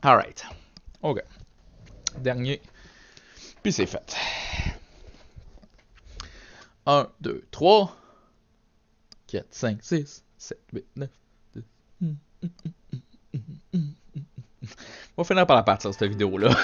Alright. OK. Dernier. Puis c'est fait. 1, 2, 3, 4, 5, 6, 7, 8, 9, 10. On va finir par la partir cette vidéo-là.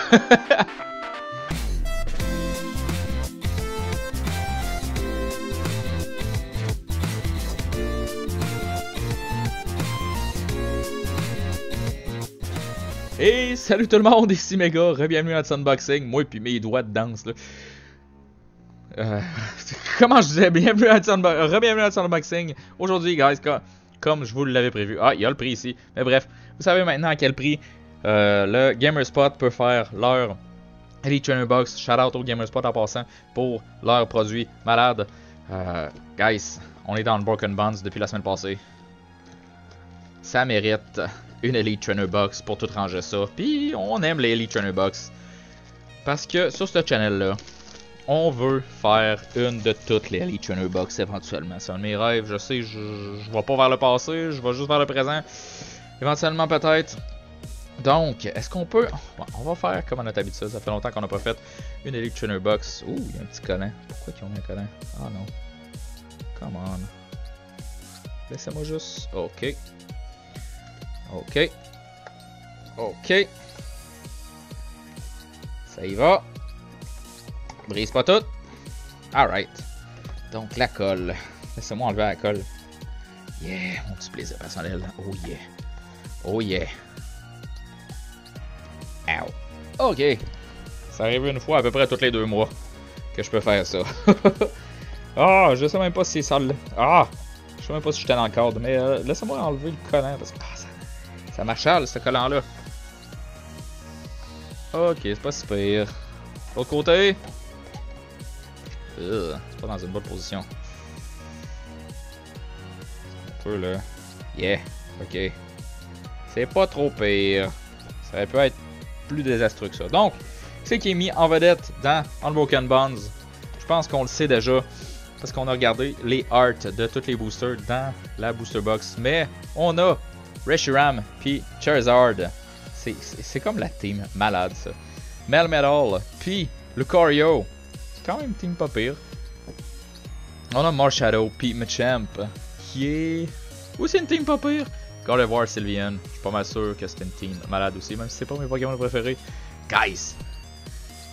Et salut tout le monde, ici Mega, bienvenue à notre unboxing. Moi et puis mes doigts de danse là. Comment je disais, bienvenue à notre unboxing. Aujourd'hui, guys, comme je vous l'avais prévu. Ah, il y a le prix ici. Mais bref, vous savez maintenant à quel prix le Gamerspot peut faire leur Elite Trainer Box. Shout out au Gamerspot en passant pour leurs produits malades. Guys, on est dans le Broken Bonds depuis la semaine passée. Ça mérite une Elite Trainer Box pour tout ranger ça. Puis on aime les Elite Trainer Box. Parce que sur ce channel-là, on veut faire une de toutes les Elite Trainer Box éventuellement. C'est un de mes rêves. Je sais, je vais pas vers le passé, je vais juste vers le présent. Éventuellement peut-être. Donc, est-ce qu'on peut... Bon, on va faire comme à notre habitude. Ça fait longtemps qu'on n'a pas fait une Elite Trainer Box. Ouh, il y a un petit collant. Pourquoi ils ont mis un collant? Ah non. Come on. Laissez-moi juste... OK. OK. OK. Ça y va. Brise pas tout. Alright. Donc la colle. Laissez-moi enlever la colle. Yeah. Mon petit plaisir personnel. Oh yeah. Oh yeah. Ow. OK. Ça arrive une fois à peu près tous les 2 mois que je peux faire ça. Ah, je sais même pas si ça... Ah! Je sais même pas si j'étais dans le cadre. Mais laissez-moi enlever le collant parce que... ça m'achale ce collant-là. Ok, c'est pas si pire. L'autre côté. C'est pas dans une bonne position. Un peu là. Yeah. Ok. C'est pas trop pire. Ça peut être plus désastreux que ça. Donc, c'est qui est mis en vedette dans Unbroken Bonds. Je pense qu'on le sait déjà. Parce qu'on a regardé les arts de tous les boosters dans la booster box. Mais on a Reshiram puis Charizard. C'est comme la team malade ça. Melmetal puis Lucario. C'est quand même une team pas pire. On a Marshadow puis Machamp qui est aussi une team pas pire. Gardevoir Sylveon. Je suis pas mal sûr que c'est une team malade aussi, même si c'est pas mes Pokémon préférés. Guys,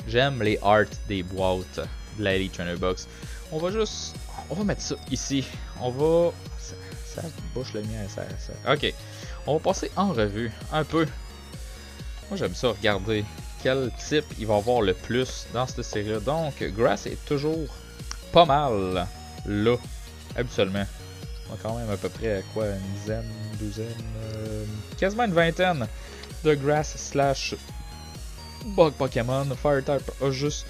j'aime les arts des boîtes de la Elite Trainer Box. On va mettre ça ici. On va... Ça bouche le mien, ça... Ok. On va passer en revue un peu. Moi j'aime ça regarder quel type il va avoir le plus dans cette série-là. Donc Grass est toujours pas mal là, habituellement. On a quand même à peu près quoi, une dizaine, une douzaine, quasiment une vingtaine de Grass slash Bug Pokémon. Fire type a juste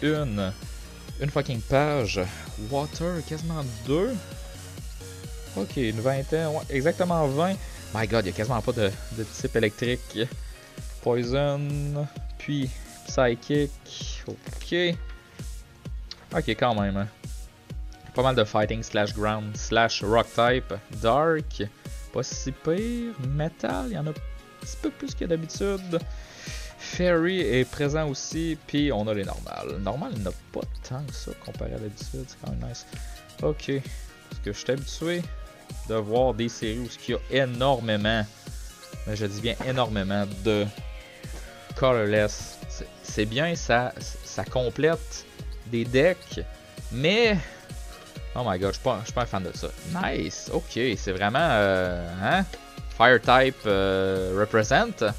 une fucking page. Water, quasiment 2. Ok, une vingtaine, ouais, exactement 20. My god, il n'y a quasiment pas de type électrique. Poison, puis Psychic. Ok. Ok, quand même. Hein. Pas mal de Fighting slash Ground slash Rock type. Dark, pas si pire. Metal, il y en a un petit peu plus que d'habitude. Fairy est présent aussi, puis on a les normales. Normal, il n'y en a pas tant que ça comparé à d'habitude, c'est quand même nice. Ok, parce que je suis habitué de voir des séries où il y a énormément, mais je dis bien énormément, de colorless. C'est bien, ça complète des decks, mais... Oh my god, je suis pas un fan de ça. Nice, ok, c'est vraiment... hein? Fire type represent.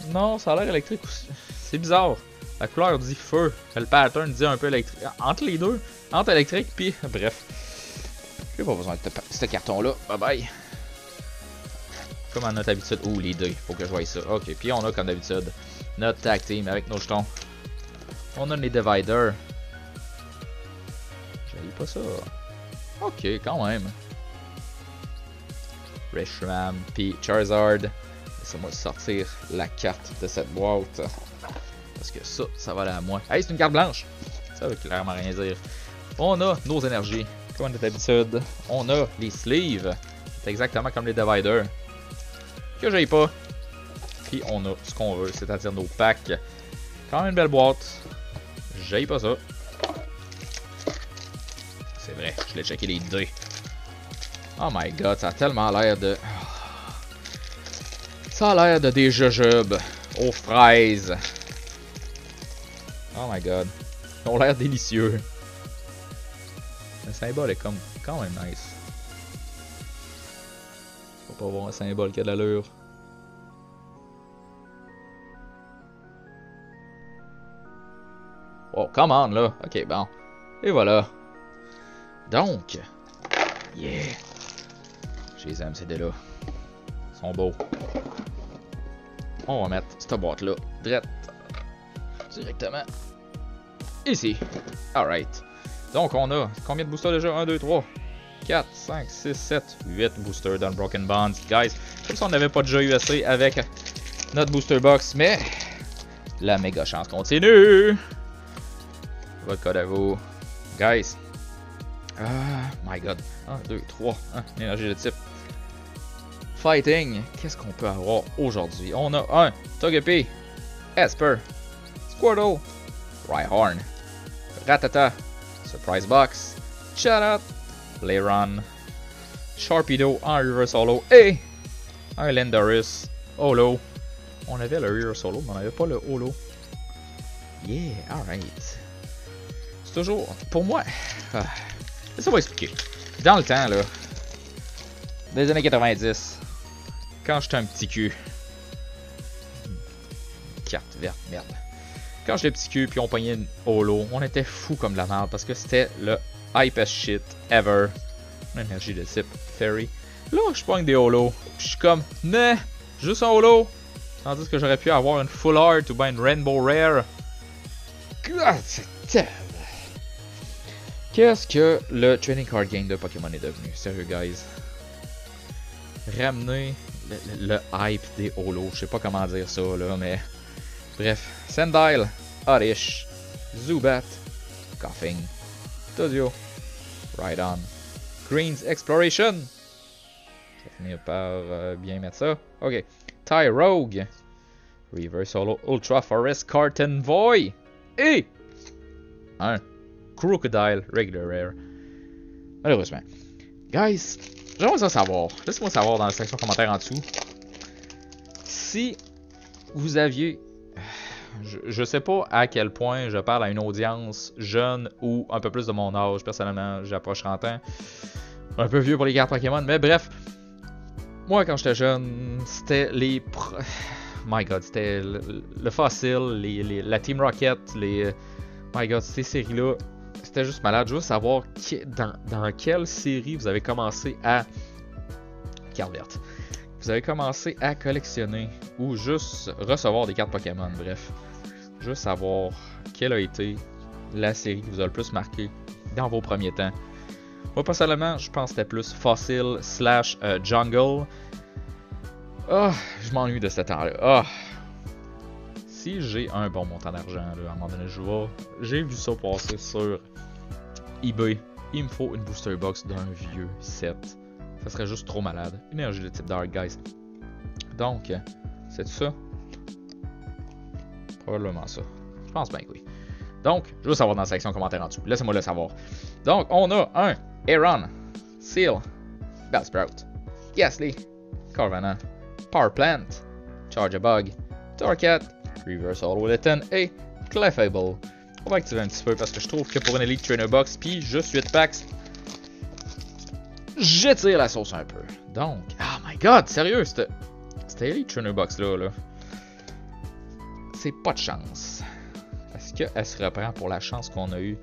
Non, ça a l'air électrique aussi. C'est bizarre. La couleur dit feu, le pattern dit un peu électrique. Entre les deux, entre électrique puis bref. J'ai pas besoin de ce carton-là. Bye bye. Comme à notre habitude. Ouh, les deux. Faut que je voie ça. Ok, puis on a comme d'habitude notre tag team avec nos jetons. On a les dividers. J'aille pas ça. Ok, quand même. Reshiram puis Charizard. Laissez-moi sortir la carte de cette boîte. Parce que ça va aller à moi. Hey, c'est une carte blanche. Ça veut clairement rien dire. On a nos énergies. Comme d'habitude. On a les sleeves. C'est exactement comme les dividers. Que j'aille pas. Puis on a ce qu'on veut, c'est-à-dire nos packs. Quand même une belle boîte. J'aille pas ça. C'est vrai, je l'ai checké les deux. Oh my god, ça a tellement l'air de... Ça a l'air de des jujubes aux fraises. Oh my god. Ils ont l'air délicieux. Le symbole est comme quand même nice. Faut pas voir un symbole qui a de l'allure. Oh, come on là. Ok, bon. Et voilà. Donc. Yeah. Je les aime, ces dés-là. Ils sont beaux. On va mettre cette boîte-là. Direct. Directement. Ici. Alright. Donc, on a combien de boosters déjà? 1, 2, 3, 4, 5, 6, 7, 8 boosters dans le Broken Bonds. Guys, comme ça, on n'avait pas déjà eu assez avec notre booster box, mais la méga chance continue. Votre code à vous. Guys. My god. 1, 2, 3. Énergie de type. Fighting. Qu'est-ce qu'on peut avoir aujourd'hui? On a un Togepi, Esper, Squirtle, Rhyhorn, Rattata, Surprise Box, Chatot, Lairon, Sharpedo en Reverse Holo et un Landorus Holo. On avait le Reverse Holo, mais on n'avait pas le Holo. Yeah, alright. C'est toujours, pour moi, ça va expliquer. Dans le temps, là, des années 90, quand j'étais un petit cul, carte verte, merde. Quand j'étais petit cul puis on pognait une holo, on était fou comme de la merde parce que c'était le hypest shit ever. Une énergie de type Fairy. Là, je pogne des holos. Je suis comme, mais juste un holo. Tandis que j'aurais pu avoir une full art ou bien une rainbow rare. God, c'est terrible. Qu'est-ce que le trading card game de Pokémon est devenu? Sérieux, guys. Ramener le hype des holos. Je sais pas comment dire ça, là, mais... Bref. Sandile, Oddish, Zubat, Coughing, Todio, Rhydon, Green's Exploration. Je vais finir par bien mettre ça. Ok. Tyrogue, Reverse Holo, Ultra Forest Carton Void et un Crocodile Regular Rare. Malheureusement. Guys, j'aimerais ça savoir. Laissez-moi savoir dans la section commentaire en dessous si vous aviez... Je sais pas à quel point je parle à une audience jeune ou un peu plus de mon âge. Personnellement, j'approche 30 ans. Un peu vieux pour les cartes Pokémon, mais bref. Moi, quand j'étais jeune, c'était les... My god, c'était le Fossil, la Team Rocket, les... My god, ces séries-là, c'était juste malade. Je veux savoir dans quelle série vous avez commencé à... Carte verte. Vous avez commencé à collectionner ou juste recevoir des cartes Pokémon, bref. Juste savoir quelle a été la série qui vous a le plus marqué dans vos premiers temps. Moi, personnellement, je pense que c'était plus Fossil / Jungle. Ah, je m'ennuie de ce temps-là. Ah. Si j'ai un bon montant d'argent, à un moment donné, j'ai vu ça passer sur eBay. Il me faut une booster box d'un vieux set. Ça serait juste trop malade. Énergie de type Dark, guys. Donc, c'est ça? Probablement ça. Je pense bien que oui. Donc, je veux savoir dans la section commentaire en dessous. Laissez-moi le savoir. Donc, on a un Aeron, Seal, Bellsprout, Ghastly, Corvana, Power Plant, Charjabug, Torcat, Reverse Holo Litten et Clefable. On va activer un petit peu parce que je trouve que pour une Elite Trainer Box, puis juste 8 packs, j'étire la sauce un peu. Donc, oh my god, sérieux, c'était Elite Trainer Box là. C'est pas de chance. Est-ce qu'elle se reprend pour la chance qu'on a eue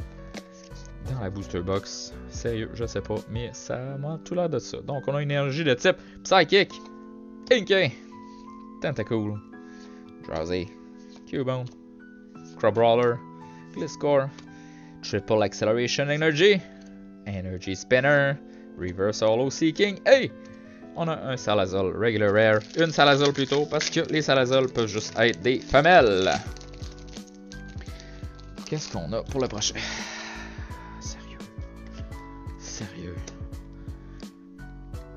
dans la Booster Box? Sérieux, je sais pas, mais ça m'a tout l'air de ça. Donc, on a une énergie de type Psychic, Inkay, Tentacool, Drowsy, Cubone, Crabrawler, Gliscor, Triple Acceleration Energy, Energy Spinner, Reverse Holo Seeking, et on a un Salazol Regular Rare, une Salazol plutôt, parce que les Salazols peuvent juste être des femelles. Qu'est-ce qu'on a pour le prochain? Sérieux.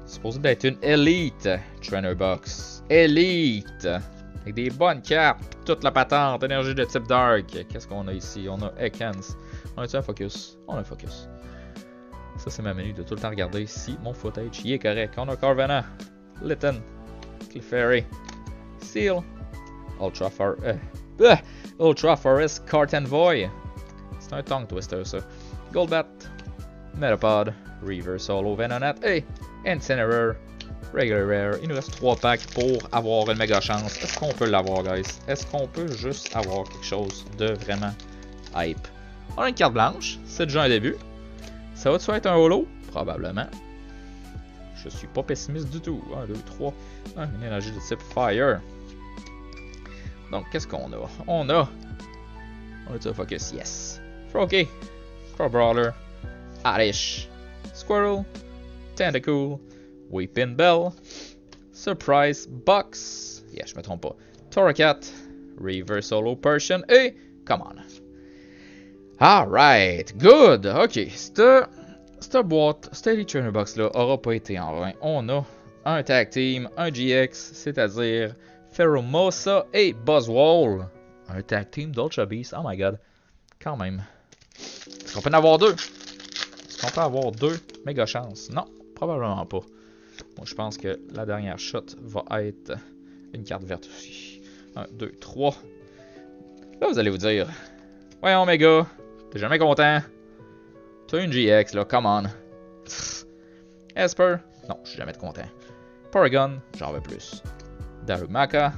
C'est supposé d'être une Elite Trainer Box. Elite! Avec des bonnes cartes, toute la patente, énergie de type Dark. Qu'est-ce qu'on a ici? On a Ekans. On a-tu un focus? On a un focus. Ça, c'est ma menu de tout le temps regarder si mon footage y est correct. On a Carvanha, Litten, Clefairy, Seal, Ultra Forest, Cart Envoy. C'est un tongue twister, ça. Golbat, Metapod, Reverse Holo, Venonat et Incineroar, Regular Rare. Il nous reste 3 packs pour avoir une méga chance. Est-ce qu'on peut l'avoir, guys? Est-ce qu'on peut juste avoir quelque chose de vraiment hype? On a une carte blanche, c'est déjà un début. Ça va-tu être un holo? Probablement. Je suis pas pessimiste du tout. 1, 2, 3. Une énergie de type Fire. Donc, qu'est-ce qu'on a? On a un focus, yes. Froakie, Crowbrawler, Oddish, Squirrel, Tentacool, Weeping Bell, Surprise Box, yeah, je me trompe pas, Torracat, Reverse Holo Persian et come on. Alright, good, ok, cette boîte, cette Elite Trainer Box là aura pas été en vain. On a un Tag Team, un GX, c'est-à-dire Pheromosa et Buzzwole. Un Tag Team d'Ultra Beast, oh my god, quand même. Est-ce qu'on peut en avoir deux? Est-ce qu'on peut avoir deux méga chances? Non, probablement pas. Moi, je pense que la dernière shot va être une carte verte aussi. 1, 2, 3. Là, vous allez vous dire, voyons, méga, t'es jamais content? T'as une GX, là, come on. Esper, non, je suis jamais content. Porygon, j'en veux plus. Darumaka,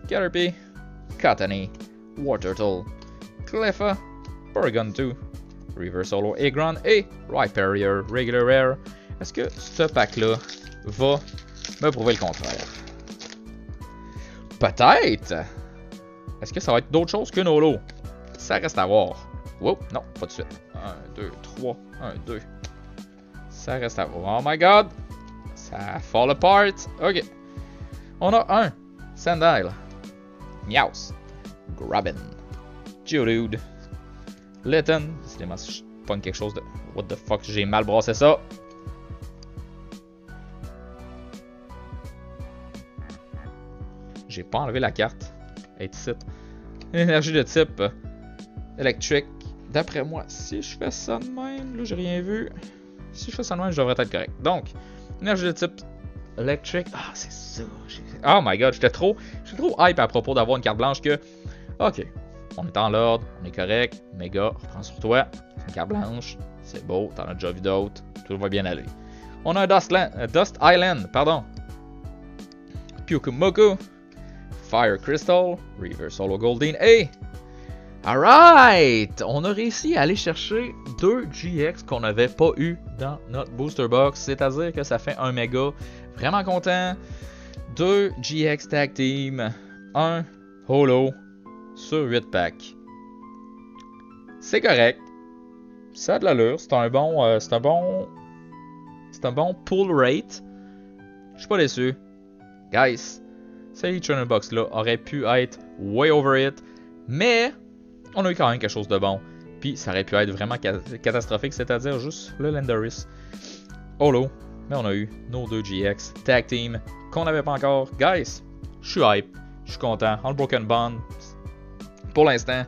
Caterpie, Cottonee, Wartortle, Cleffa, Porygon 2, Reverse Holo Aggron et Rhyperior Regular Rare. Est-ce que ce pack-là va me prouver le contraire? Peut-être! Est-ce que ça va être d'autre chose qu'une holo? Ça reste à voir. Wow, non, pas de suite. 1, 2, 3, 1, 2. Ça reste à voir. Oh my god! Ça fall apart. Ok. On a un Sandile, Meowth, Grabbin, Geodude, Litten. Décidément, si je pogne quelque chose de. What the fuck, j'ai mal brassé ça. J'ai pas enlevé la carte. Elle est ici. Une énergie de type électrique. D'après moi, si je fais ça de même, là j'ai rien vu. Si je fais ça de même, je devrais être correct. Donc, énergie de type électrique. Ah, c'est ça. Oh my god, j'étais trop hype à propos d'avoir une carte blanche que. Ok, on est en l'ordre, on est correct. Méga, reprends sur toi. C'est une carte blanche. C'est beau, t'en as déjà vu d'autres. Tout va bien aller. On a un Dust Island, pardon. Pyukumuku, Fire Crystal, Reverse Holo Goldeen et. Alright! On a réussi à aller chercher 2 GX qu'on n'avait pas eu dans notre booster box. C'est-à-dire que ça fait un méga. Vraiment content. 2 GX Tag Team. 1 Holo sur 8 packs. C'est correct. Ça a de l'allure. C'est un bon pull rate. Je suis pas déçu. Guys, cette Trainer Box là aurait pu être way over it. Mais on a eu quand même quelque chose de bon. Puis ça aurait pu être vraiment catastrophique, c'est-à-dire juste le Landorus. Holo. Mais on a eu nos 2 GX Tag Team qu'on n'avait pas encore. Guys, je suis hype. Je suis content. Unbroken Bond. Pour l'instant,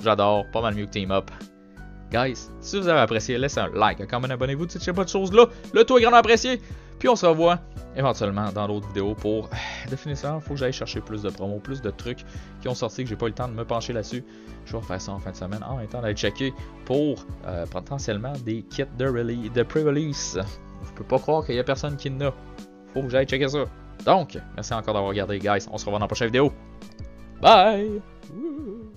j'adore. Pas mal mieux que Team Up. Guys, si vous avez apprécié, laissez un like, un comment, abonnez-vous. Si sais pas de choses là, le tout est grand apprécié. Puis on se revoit éventuellement dans d'autres vidéos pour définitivement, il faut que j'aille chercher plus de promos, plus de trucs qui ont sorti que j'ai pas eu le temps de me pencher là-dessus. Je vais faire ça en fin de semaine en même temps d'aller checker pour potentiellement des kits de pre-release. Je peux pas croire qu'il y a personne qui n'a. Faut que j'aille checker ça. Donc, merci encore d'avoir regardé, guys. On se revoit dans la prochaine vidéo. Bye! Woo!